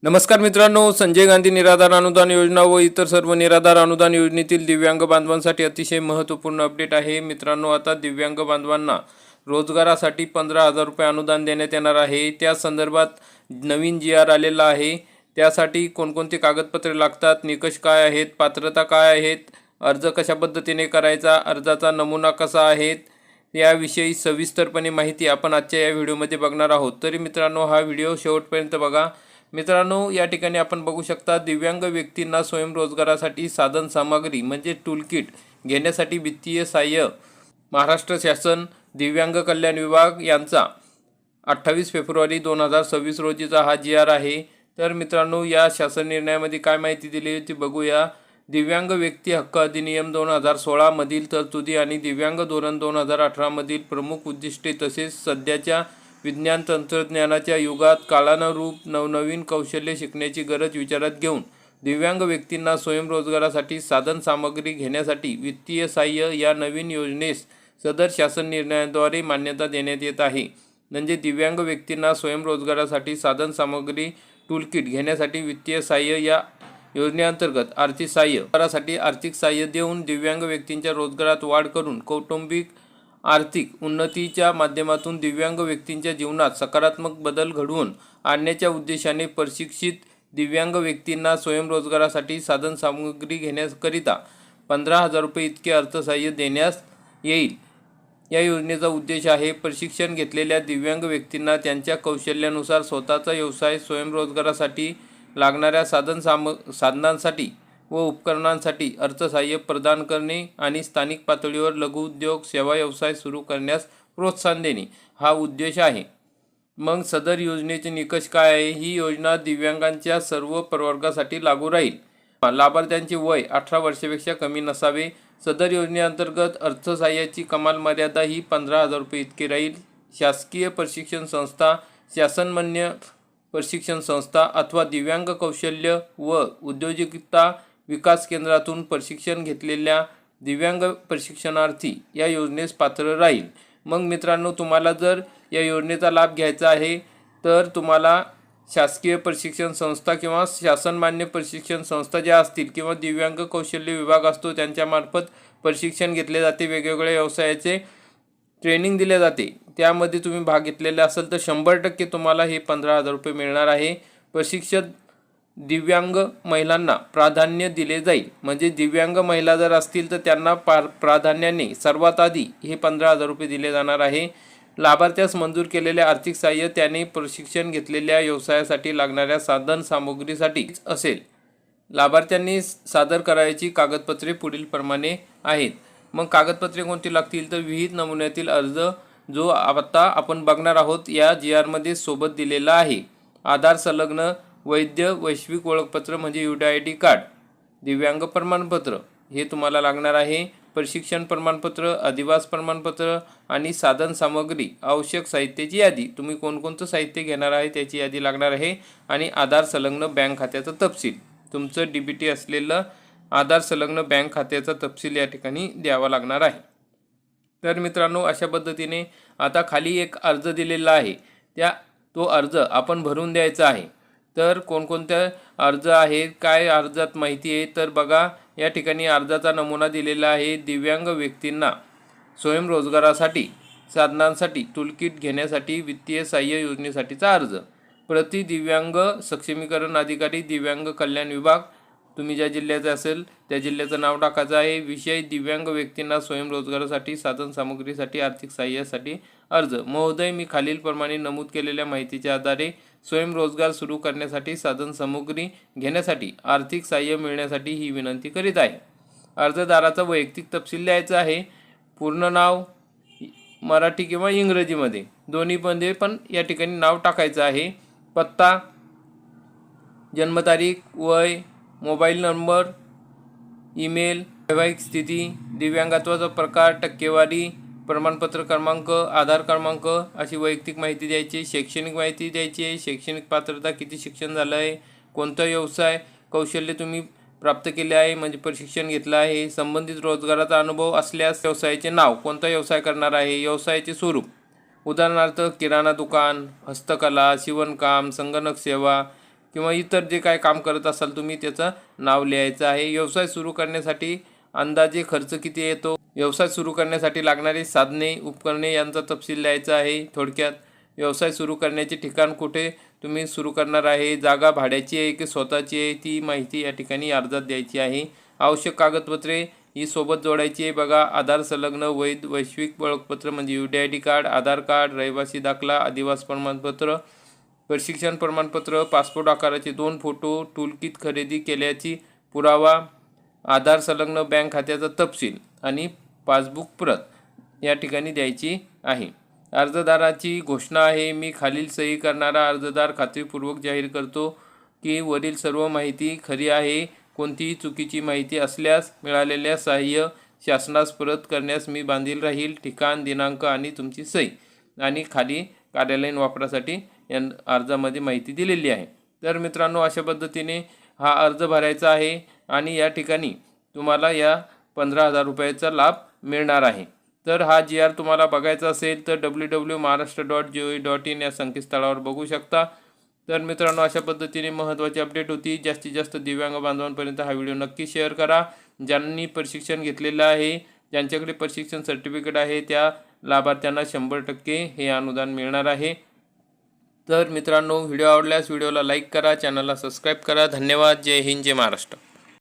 नमस्कार मित्रांनो, संजय गांधी निराधार अनुदान योजना व इतर सर्व निराधार अनुदान योजनेतील दिव्यांग बांधवांसाठी अतिशय महत्त्वपूर्ण अपडेट आहे। मित्रांनो, आता दिव्यांग बांधवांना रोजगारासाठी 15,000 रुपये अनुदान देण्यात येणार आहे। त्या संदर्भात नवीन GR आलेला आहे। त्यासाठी कोणकोणती कागदपत्रे लागतात, निकष काय आहेत, पात्रता काय आहेत, अर्ज कशा पद्धतीने करायचा, अर्जाचा नमुना कसा आहे याविषयी सविस्तरपणे माहिती आपण आजच्या या व्हिडिओमध्ये बघणार आहोत। तरी मित्रांनो, हा व्हिडिओ शेवटपर्यंत बघा। मित्रांनो, या ठिकाणी आपण बघू शकता, दिव्यांग व्यक्तींना स्वयंरोजगारासाठी साधन सामग्री म्हणजे टूलकिट घेण्यासाठी वित्तीय सहाय्य महाराष्ट्र शासन दिव्यांग कल्याण विभाग यांचा 28 फेब्रुवारी 2026 रोजीचा हा GR आहे। तर मित्रांनो, या शासन निर्णयामध्ये काय माहिती दिली होती बघूया। दिव्यांग व्यक्ती हक्क अधिनियम 2016 मधील तरतुदी आणि दिव्यांग धोरण 2018 मधील प्रमुख उद्दिष्टे तसेच सध्याच्या विज्ञान तंत्रज्ञानाच्या युगात काळानुरूप नवनवीन कौशल्य शिकण्याची गरज विचारात घेऊन दिव्यांग व्यक्तींना स्वयंरोजगारासाठी साधन सामग्री घेण्यासाठी वित्तीय सहाय्य या नवीन योजनेस सदर शासन निर्णयाद्वारे मान्यता देण्यात येत आहे। म्हणजे दिव्यांग व्यक्तींना स्वयंरोजगारासाठी साधन सामग्री टूलकिट घेण्यासाठी वित्तीय सहाय्य या योजनेअंतर्गत आर्थिक सहाय्य आर्थिक सहाय्य देऊन दिव्यांग व्यक्तींच्या रोजगारात वाढ करून कौटुंबिक आर्थिक उन्नतीच्या माध्यमातून दिव्यांग व्यक्तींच्या जीवनात सकारात्मक बदल घडवून आणण्याच्या उद्देशाने प्रशिक्षित दिव्यांग व्यक्तींना स्वयंरोजगारासाठी साधन सामग्री घेण्याकरिता 15,000 रुपये इतके अर्थसहाय्य देण्यास येईल। या योजनेचा उद्देश आहे प्रशिक्षण घेतलेल्या दिव्यांग व्यक्तींना त्यांच्या कौशल्यानुसार स्वतःचा व्यवसाय स्वयंरोजगारासाठी लागणाऱ्या साधनांसाठी व उपकरणांसाठी अर्थसहाय्य प्रदान करणे आणि स्थानिक पातळीवर लघुउद्योग सेवा व्यवसाय सुरू करण्यास प्रोत्साहन देणे हा उद्देश आहे। मग सदर योजनेचे निकष काय आहे? ही योजना दिव्यांगांच्या सर्व प्रवर्गासाठी लागू राहील। लाभार्थ्यांचे वय 18 वर्षापेक्षा कमी नसावे। सदर योजनेअंतर्गत अर्थसहाय्याची कमाल मर्यादा ही 15,000 रुपये इतकी राहील। शासकीय प्रशिक्षण संस्था, शासनमान्य प्रशिक्षण संस्था अथवा दिव्यांग कौशल्य व उद्योजकता विकास केंद्रातून प्रशिक्षण घेतलेल्या दिव्यांग प्रशिक्षणार्थी या योजनेस पात्र राहील। मग मित्रांनो, तुम्हाला जर या योजनेचा लाभ घ्यायचा आहे तर तुम्हाला शासकीय प्रशिक्षण संस्था किंवा शासनमान्य प्रशिक्षण संस्था ज्या असतील किंवा दिव्यांग कौशल्य विभाग असतो त्यांच्यामार्फत प्रशिक्षण घेतले जाते। वेगवेगळ्या व्यवसायाचे ट्रेनिंग दिले जाते, त्यामध्ये तुम्ही भाग घेतलेला असेल तर 100% तुम्हाला हे 15,000 रुपये मिळणार आहे। प्रशिक्षित दिव्यांग महिलांना प्राधान्य दिले जाईल। म्हणजे दिव्यांग महिला जर असतील तर त्यांना प्राधान्याने सर्वात आधी हे 15,000 रुपये दिले जाणार आहे। लाभार्थ्यास मंजूर केलेले आर्थिक सहाय्य त्याने प्रशिक्षण घेतलेल्या व्यवसायासाठी लागणाऱ्या साधन सामुग्रीसाठी असेल। लाभार्थ्यांनी सादर करायची कागदपत्रे पुढील प्रमाणे आहेत। मग कागदपत्रे कोणती लागतील तर विहित नमुन्यातील अर्ज जो आता आपण बघणार आहोत या GR मध्ये सोबत दिलेला आहे। आधार संलग्न वैध वैश्विक ओळखपत्र म्हणजे UID कार्ड, दिव्यांग प्रमाणपत्र हे तुम्हाला लागणार आहे। प्रशिक्षण प्रमाणपत्र, अधिवास प्रमाणपत्र आणि साधन सामग्री आवश्यक साहित्याची यादी, तुम्ही कोणकोणतं साहित्य घेणार आहे त्याची यादी लागणार आहे। आणि आधार संलग्न बँक खात्याचा तपशील, तुमचं DBT असलेलं आधार संलग्न बँक खात्याचा तपशील या ठिकाणी द्यावा लागणार आहे। तर मित्रांनो, अशा पद्धतीने आता खाली एक अर्ज दिलेला आहे, तो अर्ज आपण भरून द्यायचा आहे। तर कोणकोणते अर्ज आहेत, काय अर्जात माहिती आहे तर बघा, या ठिकाणी अर्जाचा नमुना दिलेला आहे। दिव्यांग व्यक्तींना स्वयंरोजगारासाठी साधनांसाठी टूलकिट घेण्यासाठी वित्तीय सहाय्य योजनेसाठीचा अर्ज, प्रति दिव्यांग सक्षमीकरण अधिकारी दिव्यांग कल्याण विभाग, तुम्ही ज्या जिल्ह्याचे असेल त्या जिल्ह्याचं नाव टाकायचं आहे। विषय दिव्यांग व्यक्तींना स्वयंरोजगारासाठी साधन सामग्रीसाठी आर्थिक सहाय्यासाठी अर्ज। महोदय, मी खालीलप्रमाणे नमूद केलेल्या माहितीच्या आधारे स्वयंरोजगार सुरू करण्यासाठी साधन सामुग्री घेण्यासाठी आर्थिक सहाय्य मिळण्यासाठी ही विनंती करीत आहे। अर्जदाराचा वैयक्तिक तपशील द्यायचा आहे। पूर्ण नाव मराठी किंवा इंग्रजीमध्ये दोन्हीमध्ये पण या ठिकाणी नाव टाकायचं आहे। पत्ता, जन्मतारीख, वय, मोबाईल नंबर, ईमेल, वैवाहिक स्थिती, दिव्यांगत्वाचा प्रकार, टक्केवारी, प्रमाणपत्र क्रमांक, आधार क्रमांक अशी वैयक्तिक माहिती द्यायची। शैक्षणिक माहिती द्यायची आहे। शैक्षणिक पात्रता, किती शिक्षण झालं आहे, कोणता व्यवसाय कौशल्य तुम्ही प्राप्त केले आहे म्हणजे प्रशिक्षण घेतलं आहे, संबंधित रोजगाराचा अनुभव असल्यास व्यवसायाचे नाव, कोणता व्यवसाय करणार आहे, व्यवसायाचे स्वरूप, उदाहरणार्थ किराणा दुकान, हस्तकला, शिवणकाम, संगणक सेवा किंवा इतर जे काय काम करत असाल तुम्ही त्याचं नाव लिहायचं आहे। व्यवसाय सुरू करण्यासाठी अंदाजे खर्च किती येतो, व्यवसाय सुरू करण्यासाठी लागणारी साधने उपकरणे यांचा तपशील लिहायचा आहे। थोडक्यात व्यवसाय सुरू करण्याचे ठिकाण कुठे तुम्ही सुरू करणार आहे, जागा भाड्याची आहे की स्वतःची आहे, ती माहिती या ठिकाणी अर्जात द्यायची आहे। आवश्यक कागदपत्रे ही सोबत जोडायची आहे बघा। आधार संलग्न वैध वैश्विक ओळखपत्र म्हणजे UDID कार्ड, आधार कार्ड, रहिवासी दाखला, आदिवासी प्रमाणपत्र, प्रशिक्षण प्रमाणपत्र, पासपोर्ट आकाराचे 2 फोटो, टूलकिट खरेदी केल्याची पुरावा, आधार संलग्न बँक खात्याचा तपशील आणि पासबुक प्रत या ठिकाणी द्यायची आहे। अर्जदाराची घोषणा आहे। मी खालील सही करणारा अर्जदार खात्रीपूर्वक जाहीर करतो की वरील सर्व माहिती खरी आहे। कोणतीही चुकीची माहिती असल्यास मिळालेल्या सहाय्य शासनास परत करण्यास मी बांधील राहील। ठिकाण, दिनांक आणि तुमची सही आणि खाली कार्यालयीन वापरासाठी या अर्जामध्ये माहिती दिलेली आहे। तर मित्रांनो, अशा पद्धतीने हा अर्ज भरायचा आहे आणि या ठिकाणी तुम्हाला या 15,000 रुपयाचा लाभ मिळणार आहे। तर हा GR तुम्हाला बघायचा असेल तर www.maharashtra.gov.in या संकेतस्थळावर बघू शकता। तर मित्रांनो, अशा पद्धतीने महत्त्वाची अपडेट होती। जास्तीत जास्त दिव्यांग बांधवांपर्यंत हा व्हिडिओ नक्की शेअर करा। ज्यांनी प्रशिक्षण घेतलेलं आहे, ज्यांच्याकडे प्रशिक्षण सर्टिफिकेट आहे, त्या लाभार्थ्यांना 100% हे अनुदान मिळणार आहे। तर मित्रांनो, व्हिडिओ आवडल्यास व्हिडिओला लाईक करा, चॅनलला सबस्क्राईब करा। धन्यवाद। जय हिंद, जय महाराष्ट्र।